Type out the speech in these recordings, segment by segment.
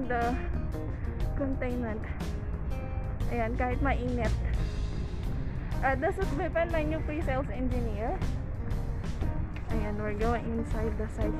find the containment. Ayan, kahit mainit. This is Bipen, my new pre-sales engineer. Ayan, we're going inside the site.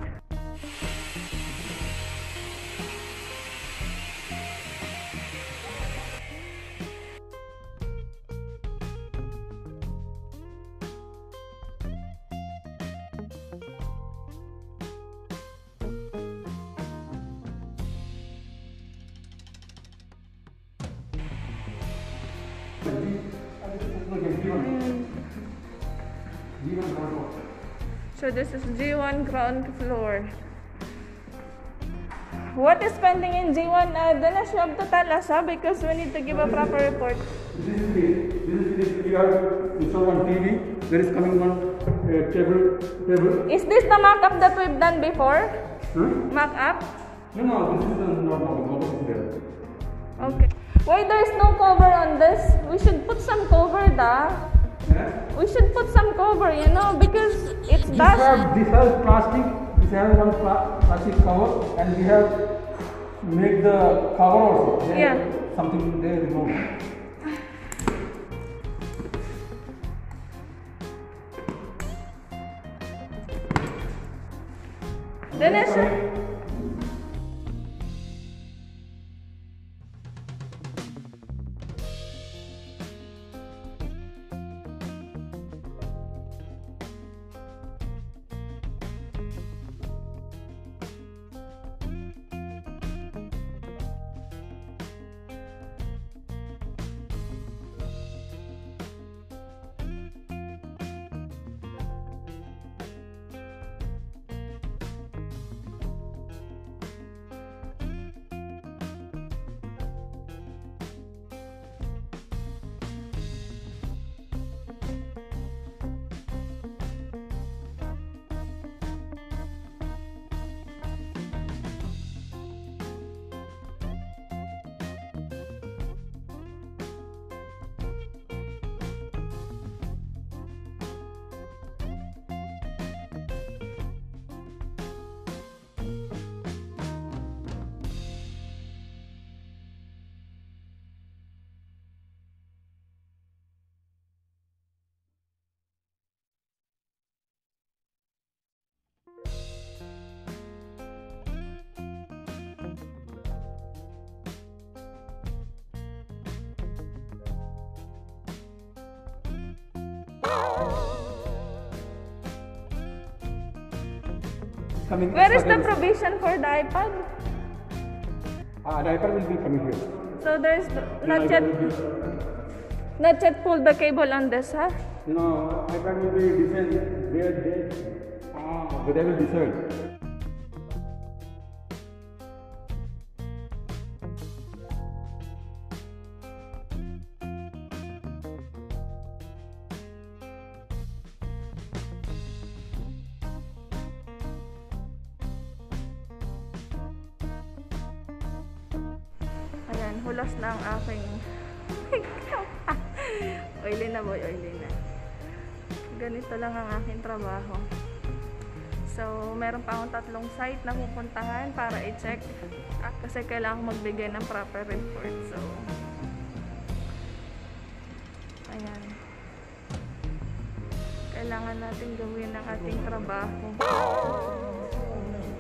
So this is G1 ground floor. What is pending in G1? Dinesh, you have to tell us, because we need to give a proper report. This is you have installed one TV. There is coming one table. Is this the mock-up that we've done before? Mock-up? No, this is not there. Okay. Why there is no cover on this? We should put some cover, We should put some cover, because it's dust. This has plastic. This has one plastic cover, and we have made the cover also. Yeah. Something there removed. Dinesh. Where is the provision for the iPad? The iPad will be coming here. So there's not yet pull the cable on this, No, iPad will be different. They will decide. Hulas na ang aking oily na boy, oily na. Ganito lang ang aking trabaho. So, meron pa akong 3 site na pupuntahan para i-check. Kasi kailangan magbigay ng proper report. So, ayan. Kailangan natin gawin ang ating trabaho.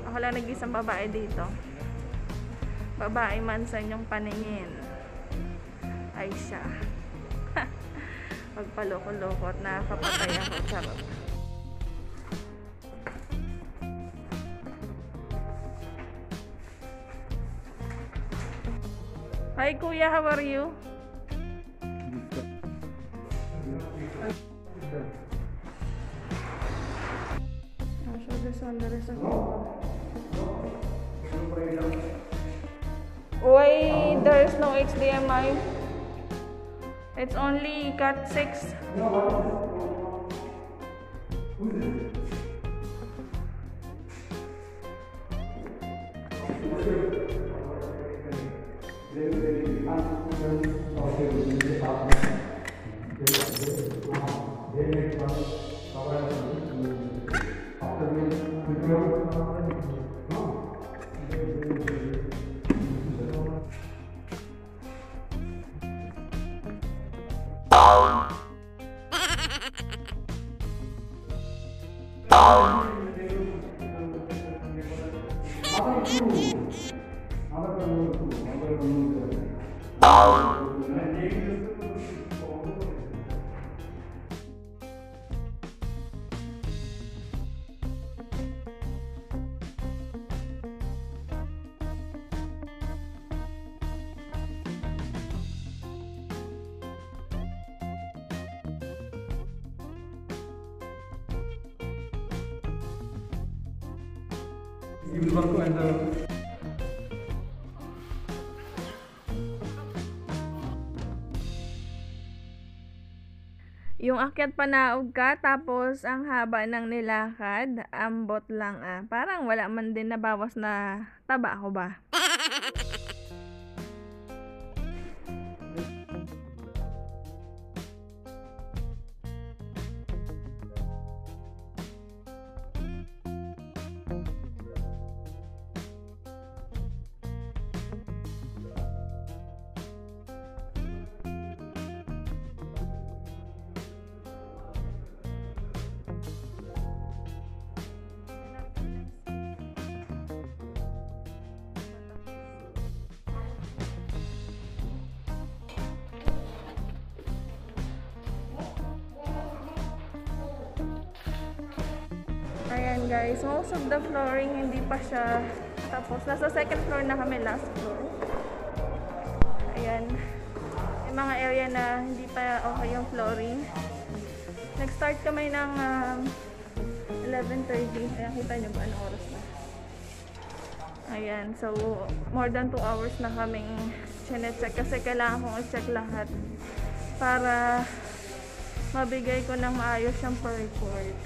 Ako lang nag-isang babae dito. Babae man sa inyong paningin ay siya. Pagpaloko-loko at nakakapatay ako. Charot. Hi Kuya, how are you? I'll show this one. There is a why there is no HDMI? It's only Cat 6. You will work on the Yung akyat panaog ka, tapos ang haba ng nilakad, ambot lang ah. Parang wala man din nabawas na taba ko ba? Ayan guys, most of the flooring hindi pa siya tapos. Nasa second floor na kami, last floor. Ayan. Yung mga area na hindi pa okay yung flooring. Nag-start kami ng 11:30. Ayan, kita nyo ba anong oras na? Ayan, so more than 2 hours na kaming chinecheck kasi kailangan kong i-check lahat para mabigay ko ng maayos yung report.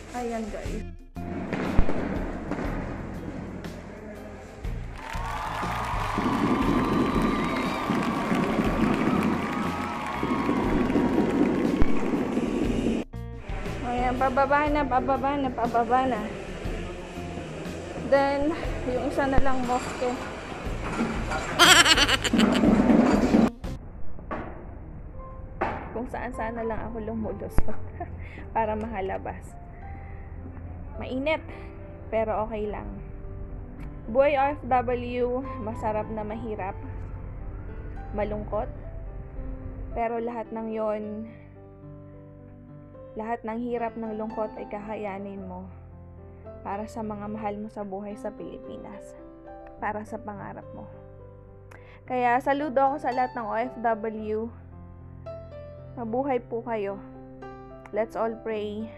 Ayan guys. Ayan, pababa na. Then, yung isa na lang mosque. Kung saan na lang ako lumulos para makalabas. Mainit, pero okay lang. Buhay OFW, masarap na mahirap, malungkot, pero lahat ng hirap ng lungkot ay kakayanin mo para sa mga mahal mo sa buhay sa Pilipinas, para sa pangarap mo. Kaya saludo ako sa lahat ng OFW. Mabuhay po kayo. Let's all pray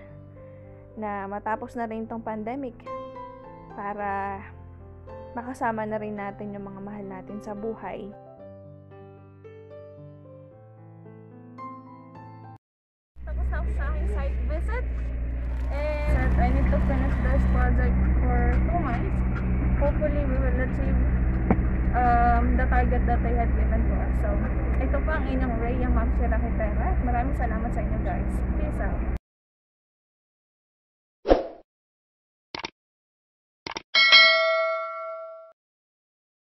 na matapos na rin tong pandemic para makasama na rin natin yung mga mahal natin sa buhay. Tapos na ako sa aking site visit and I need to finish this project for 2 months. Hopefully we will achieve the target that I had given to us. So ito pa ang inyong Ray, ang Ma'am Shira Kitera. Maraming salamat sa inyo guys. Peace out.